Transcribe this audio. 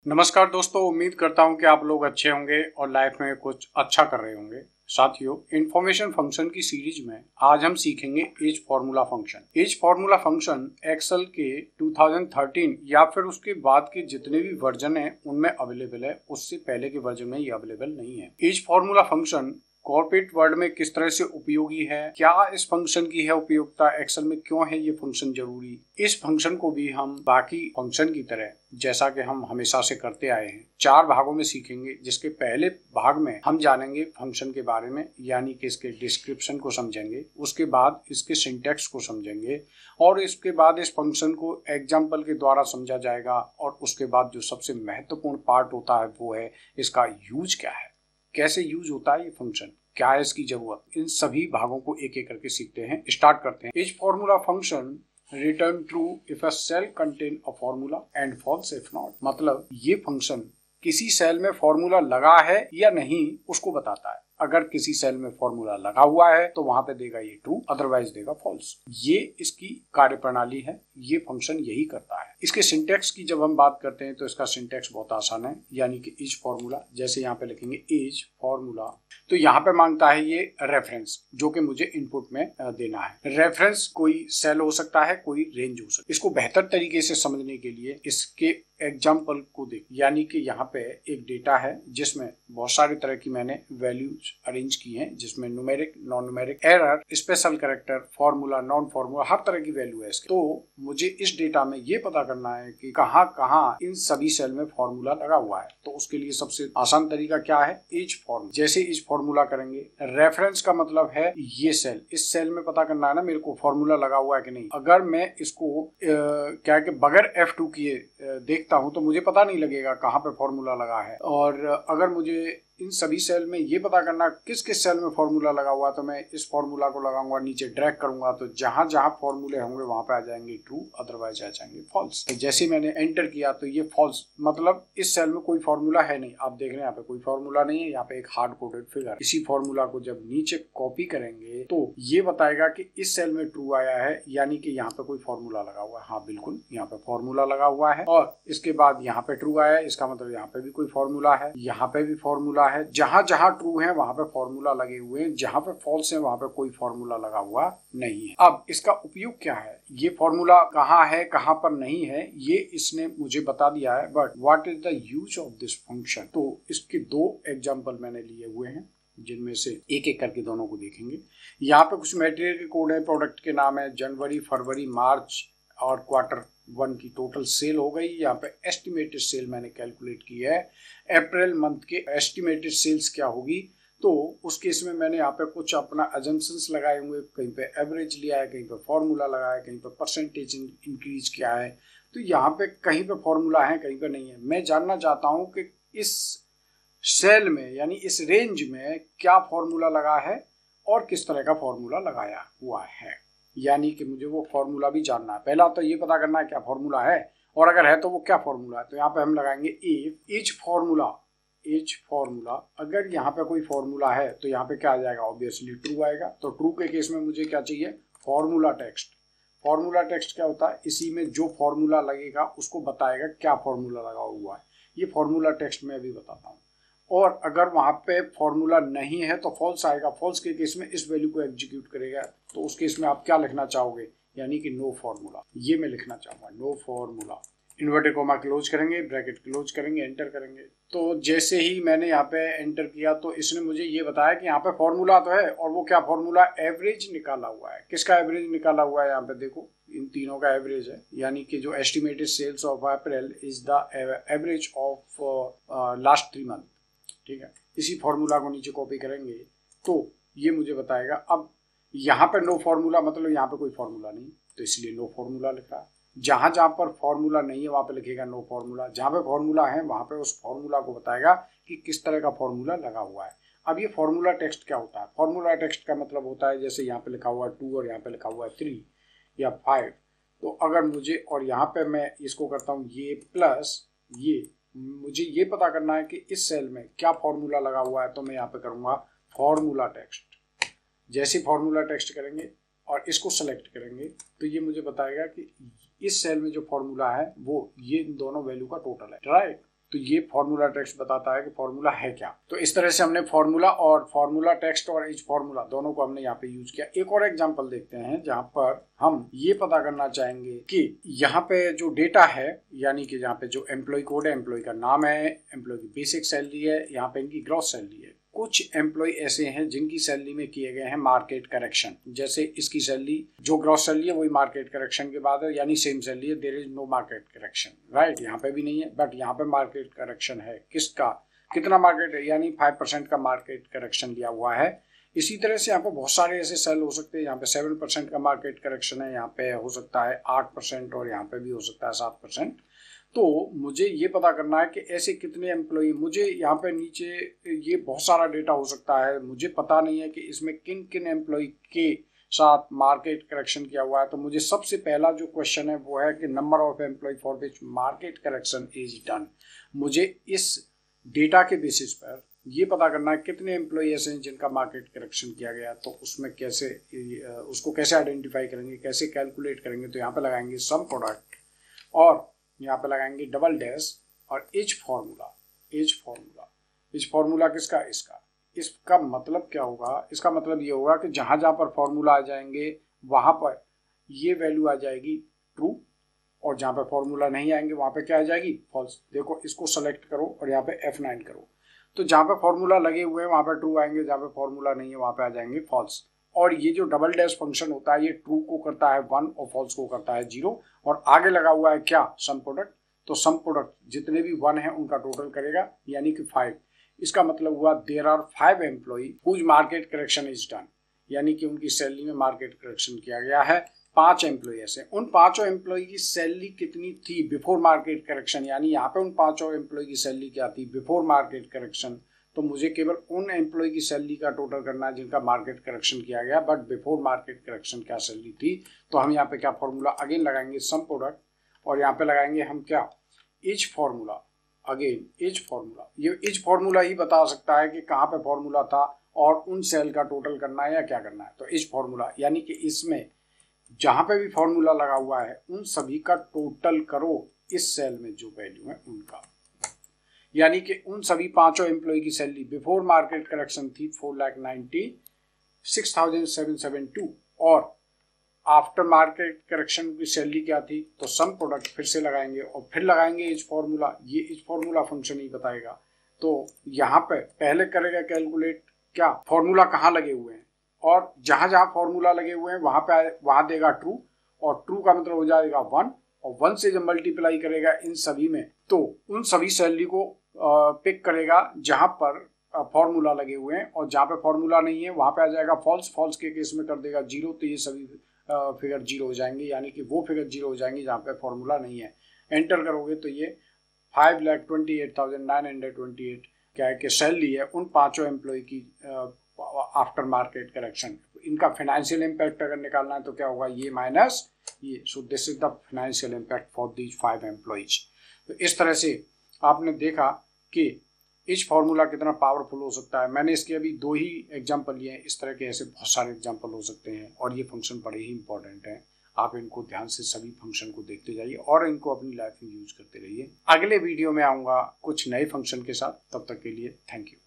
नमस्कार दोस्तों, उम्मीद करता हूं कि आप लोग अच्छे होंगे और लाइफ में कुछ अच्छा कर रहे होंगे। साथियों, इंफॉर्मेशन फंक्शन की सीरीज में आज हम सीखेंगे is formula function. Is formula function Excel के 2013 या फिर उसके बाद के जितने भी वर्जन हैं उनमें अवेलेबल है, उससे पहले के वर्जन में ये अवेलेबल नहीं है। Is formula function corporate world में किस तरह से उपयोगी है, क्या इस फंक्शन की है उपयोगिता, एक्सेल में क्यों है ये फंक्शन जरूरी, इस फंक्शन को भी हम बाकी फंक्शन की तरह जैसा कि हम हमेशा से करते आए हैं 4 भागों में सीखेंगे। जिसके पहले भाग में हम जानेंगे फंक्शन के बारे में, यानी कि इसके डिस्क्रिप्शन को समझेंगे, उसके बाद इसके सिंटैक्स को समझेंगे और इसके बाद इस फंक्शन को एग्जाम्पल के द्वारा समझा जाएगा। और उसके बाद जो सबसे महत्वपूर्ण पार्ट होता है वो है इसका यूज क्या है, कैसे यूज होता है ये फंक्शन, क्या है इसकी जरूरत। इन सभी भागों को एक एक करके सीखते हैं। स्टार्ट करते हैं। Is formula function return true if a cell contain a formula and false if not. मतलब ये फंक्शन किसी सेल में फॉर्मूला लगा है या नहीं उसको बताता है। अगर किसी सेल में फॉर्मूला लगा हुआ है तो वहां पे देगा ये ट्रू, अदरवाइज देगा फॉल्स। ये इसकी कार्यप्रणाली है, ये फंक्शन यही करता है। इसके सिंटैक्स की जब हम बात करते हैं तो इसका सिंटैक्स बहुत आसान है, यानी कि एज फॉर्मूला। जैसे यहाँ पे लिखेंगे एज फॉर्मूला, तो यहाँ पे मांगता है ये रेफरेंस, जो कि मुझे इनपुट में देना है। रेफरेंस कोई सेल हो सकता है, कोई रेंज हो सकता है। इसको बेहतर तरीके से समझने के लिए इसके एग्जाम्पल को देख, यानी कि यहाँ पे एक डेटा है जिसमें बहुत सारी तरह की मैंने वैल्यूज अरेंज की हैं, जिसमें numeric, non numeric, error, special character, formula, non formula, हर तरह की वैल्यू है इसके। तो मुझे इस डेटा में ये पता करना है कि कहाँ कहाँ इन सभी सेल में फॉर्मूला लगा हुआ है। तो उसके लिए सबसे आसान तरीका क्या है, एज फॉर्मूला। जैसे एज फॉर्मूला करेंगे, रेफरेंस का मतलब है ये सेल, इस सेल में पता करना है ना मेरे को फॉर्मूला लगा हुआ है कि नहीं। अगर मैं इसको क्या है कि बगैर F2 किए देखता हूं तो मुझे पता नहीं लगेगा कहाँ पे फॉर्मूला लगा है। और अगर मुझे इन सभी सेल में ये पता करना किस किस सेल में फॉर्मूला लगा हुआ, तो मैं इस फॉर्मूला को लगाऊंगा, नीचे ड्रैग करूंगा, तो जहां जहां फॉर्मूले होंगे वहां पे आ जाएंगे ट्रू, अदरवाइज आ जाएंगे फॉल्स। तो जैसे मैंने एंटर किया तो ये फॉल्स, मतलब इस सेल में कोई फॉर्मूला है नहीं। आप देख रहे हैं यहाँ पे कोई फॉर्मूला नहीं है, यहाँ पे एक हार्ड कोडेड फिगर। इसी फॉर्मूला को जब नीचे कॉपी करेंगे तो ये बताएगा कि इस सेल में ट्रू आया है, यानी कि यहाँ पे कोई फॉर्मूला लगा हुआ है। हाँ बिल्कुल, यहाँ पे फॉर्मूला लगा हुआ है। और इसके बाद यहाँ पे ट्रू आया है, इसका मतलब यहाँ पे भी कोई फॉर्मूला है, यहाँ पे भी फॉर्मूला है। जहां जहां ट्रू है वहां पे फॉर्मूला लगे हुए हैं, जहां पे फॉल्स है वहां पे कोई फॉर्मूला लगा हुआ नहीं है। अब इसका उपयोग क्या है, ये फॉर्मूला कहाँ है कहाँ पर नहीं है ये इसने मुझे बता दिया है। But what is the use of this function, तो इसके 2 एग्जाम्पल मैंने लिए हुए हैं, जिनमें से एक एक करके दोनों को देखेंगे। यहाँ पे कुछ मटेरियल के कोड है, प्रोडक्ट के नाम है, जनवरी, फरवरी, मार्च और Q1 की टोटल सेल हो गई। यहाँ पे एस्टिमेटेड सेल मैंने कैलकुलेट की है। अप्रैल मंथ के एस्टिमेटेड सेल्स क्या होगी, तो उस केस में मैंने यहाँ पे कुछ अपना अजम्पशंस लगाए हुए, कहीं पे एवरेज लिया है, कहीं पे फॉर्मूला लगाया, कहीं पे परसेंटेज इंक्रीज किया है। तो यहाँ पे कहीं पे फॉर्मूला है, कहीं पे नहीं है। मैं जानना चाहता हूँ कि इस सेल में यानी इस रेंज में क्या फॉर्मूला लगा है और किस तरह का फॉर्मूला लगाया हुआ है, यानी कि मुझे वो फॉर्मूला भी जानना है। पहला तो ये पता करना है क्या फॉर्मूला है, और अगर है तो वो क्या फॉर्मूला है। तो यहाँ पे हम लगाएंगे if is formula. Is formula, अगर यहाँ पे कोई फॉर्मूला है तो यहाँ पे क्या आ जाएगा, ऑब्वियसली ट्रू आएगा। तो ट्रू के केस में मुझे क्या चाहिए, फॉर्मूला टेक्स्ट। फॉर्मूला टेक्स्ट क्या होता है, इसी में जो फॉर्मूला लगेगा उसको बताएगा क्या फॉर्मूला लगा हुआ है। ये फॉर्मूला टेक्स्ट में अभी बताता हूँ। और अगर वहां पे फॉर्मूला नहीं है तो फॉल्स आएगा। फॉल्स के केस में इस वैल्यू को एग्जीक्यूट करेगा। तो उस केस में आप क्या लिखना चाहोगे, यानी कि नो फॉर्मूला। ये मैं लिखना चाहूंगा, no formula. Inverted comma close करेंगे, ब्रैकेट क्लोज करेंगे, एंटर करेंगे। तो जैसे ही मैंने यहाँ पे एंटर किया तो इसने मुझे ये बताया कि यहाँ पे फॉर्मूला तो है, और वो क्या फॉर्मूला, एवरेज निकाला हुआ है। किसका एवरेज निकाला हुआ है, यहाँ पे देखो इन तीनों का एवरेज है, यानी कि जो estimated sales of April is the average of last 3 month. ठीक है, इसी फॉर्मूला को नीचे कॉपी करेंगे तो ये मुझे बताएगा। अब यहाँ पे नो फॉर्मूला मतलब यहाँ पे कोई फॉर्मूला नहीं, तो इसलिए नो फॉर्मूला लिख रहा है। जहां जहां पर फॉर्मूला नहीं है वहां पे लिखेगा नो फॉर्मूला, जहां पे फॉर्मूला है वहां पे उस फॉर्मूला को बताएगा कि किस तरह का फॉर्मूला लगा हुआ है। अब ये फॉर्मूला टेक्स्ट क्या होता है, फॉर्मूला टेक्स्ट का मतलब होता है जैसे यहाँ पे लिखा हुआ है 2 और यहाँ पे लिखा हुआ है 3 या 5। तो अगर मुझे, और यहाँ पे मैं इसको करता हूँ ये प्लस ये, मुझे ये पता करना है कि इस सेल में क्या फॉर्मूला लगा हुआ है, तो मैं यहाँ पे करूंगा फॉर्मूला टेक्स्ट। जैसे फॉर्मूला टेक्स्ट करेंगे और इसको सेलेक्ट करेंगे तो ये मुझे बताएगा कि इस सेल में जो फॉर्मूला है वो ये इन दोनों वैल्यू का टोटल है, राइट। तो ये फॉर्मूला टेक्स्ट बताता है कि फॉर्मूला है क्या। तो इस तरह से हमने फॉर्मूला और फॉर्मूला टेक्स्ट और एज फॉर्मूला दोनों को हमने यहाँ पे यूज किया। एक और एग्जांपल देखते हैं जहाँ पर हम ये पता करना चाहेंगे कि यहाँ पे जो डेटा है, यानी कि यहाँ पे जो एम्प्लॉय कोड है, एम्प्लॉय का नाम है, एम्प्लॉय की बेसिक सैलरी है, यहाँ पे इनकी ग्रॉस सैलरी है। कुछ एम्प्लॉय ऐसे हैं जिनकी सैलरी में किए गए हैं मार्केट करेक्शन, जैसे इसकी सैलरी जो ग्रॉस सैलरी है वही मार्केट करेक्शन के बाद है, यानी सेम सैलरी है, there is no market correction, right. यहाँ पे भी नहीं है, बट यहाँ पे मार्केट करेक्शन है। किसका, कितना मार्केट है, यानी 5% का मार्केट करेक्शन लिया हुआ है। इसी तरह से यहाँ पे बहुत सारे ऐसे सेल हो सकते हैं। यहाँ पे 7% का मार्केट करेक्शन है, यहाँ पे हो सकता है 8% और यहाँ पे भी हो सकता है 7%। तो मुझे ये पता करना है कि ऐसे कितने एम्प्लॉई, मुझे यहाँ पे नीचे ये बहुत सारा डेटा हो सकता है, मुझे पता नहीं है कि इसमें किन किन एम्प्लॉई के साथ मार्केट करेक्शन किया हुआ है। तो मुझे सबसे पहला जो क्वेश्चन है वो है कि number of employ for which market correction is done. मुझे इस डेटा के बेसिस पर ये पता करना है कितने एम्प्लॉय ऐसे हैं जिनका मार्केट करेक्शन किया गया। तो उसमें कैसे उसको कैसे आइडेंटिफाई करेंगे, कैसे कैलकुलेट करेंगे। तो यहाँ पे लगाएंगे सम प्रोडक्ट और यहाँ पे लगाएंगे डबल डैश और एज फॉर्मूला। एज फॉर्मूला किसका, इसका मतलब क्या होगा, इसका मतलब ये होगा कि जहां जहां पर फॉर्मूला आ जाएंगे वहां पर ये वैल्यू आ जाएगी ट्रू, और जहां पर फॉर्मूला नहीं आएंगे वहां पे क्या आ जाएगी, फॉल्स। देखो इसको सेलेक्ट करो और यहाँ पे F9 करो, तो जहां पे फॉर्मूला लगे हुए हैं वहां पे ट्रू आएंगे, जहां पे फॉर्मूला नहीं है वहां पे आ जाएंगे फॉल्स। और ये जो डबल डैश फंक्शन होता है ये ट्रू को करता है 1 और फॉल्स को करता है 0, और आगे लगा हुआ है क्या, सम प्रोडक्ट। तो सम प्रोडक्ट जितने भी 1 है उनका टोटल करेगा, यानी कि 5। इसका मतलब हुआ there are 5 employee whose market correction is done, यानी कि उनकी सैलरी में मार्केट करेक्शन किया गया है। 5 एम्प्लॉई ऐसे, उन 5 एम्प्लॉई की सैलरी कितनी थी बिफोर मार्केट करेक्शन, यानी यहाँ पे उन 5 एम्प्लॉई की सैलरी क्या थी बिफोर मार्केट करेक्शन। तो मुझे केवल उन एम्प्लॉय की सैलरी का टोटल करना है जिनका मार्केट करेक्शन किया गया, बट बिफोर मार्केट करेक्शन क्या सैलरी थी। तो हम यहाँ पे क्या फॉर्मूला अगेन लगाएंगे सम प्रोडक्ट, और यहाँ पे लगाएंगे हम क्या, as formula. Again as formula, ये एज फॉर्मूला ही बता सकता है कि कहाँ पे फॉर्मूला था और उन सेल का टोटल करना है या क्या करना है। तो एज फॉर्मूला यानी कि इसमें जहां पे भी फॉर्मूला लगा हुआ है उन सभी का टोटल करो इस सेल में जो वैल्यू है उनका, यानी कि उन सभी 5 एम्प्लॉय की सैलरी बिफोर मार्केट करेक्शन थी 4,96,772, और आफ्टर मार्केट करेक्शन की सैलरी क्या थी। तो सम प्रोडक्ट फिर से लगाएंगे और फिर लगाएंगे एज फॉर्मूला, ये एज फॉर्मूला फंक्शन ही बताएगा। तो यहाँ पे पहले करेगा कैलकुलेट क्या, फॉर्मूला कहाँ लगे हुए हैं, और जहां जहां फॉर्मूला लगे हुए हैं वहां देगा ट्रू, और ट्रू का मतलब हो जाएगा 1, और 1 से जब मल्टीप्लाई करेगा इन सभी में तो उन सभी सैलरी को पिक करेगा जहां पर फॉर्मूला लगे हुए हैं, और जहां पे फॉर्मूला नहीं है वहां पे आ जाएगा फॉल्स। फॉल्स के केस में कर देगा 0, तो ये सभी फिगर 0 हो जाएंगे, यानी कि वो फिगर 0 हो जाएंगी जहां पे फॉर्मूला नहीं है। एंटर करोगे तो ये 5,28,928 क्या है कि सैलरी है उन 5 एम्प्लॉय की आफ्टर मार्केट करेक्शन। इनका फाइनेंशियल इम्पैक्ट अगर निकालना है तो क्या होगा, ये माइनस ये। So this is the financial impact for these 5 employees. तो इस तरह से आपने देखा कि इस फॉर्मूला कितना पावरफुल हो सकता है। मैंने इसके अभी 2 ही एग्जांपल लिए हैं, इस तरह के ऐसे बहुत सारे एग्जांपल हो सकते हैं, और ये फंक्शन बड़े ही इंपॉर्टेंट हैं। आप इनको ध्यान से सभी फंक्शन को देखते जाइए और इनको अपनी लाइफ में यूज करते रहिए। अगले वीडियो में आऊँगा कुछ नए फंक्शन के साथ, तब तक के लिए थैंक यू।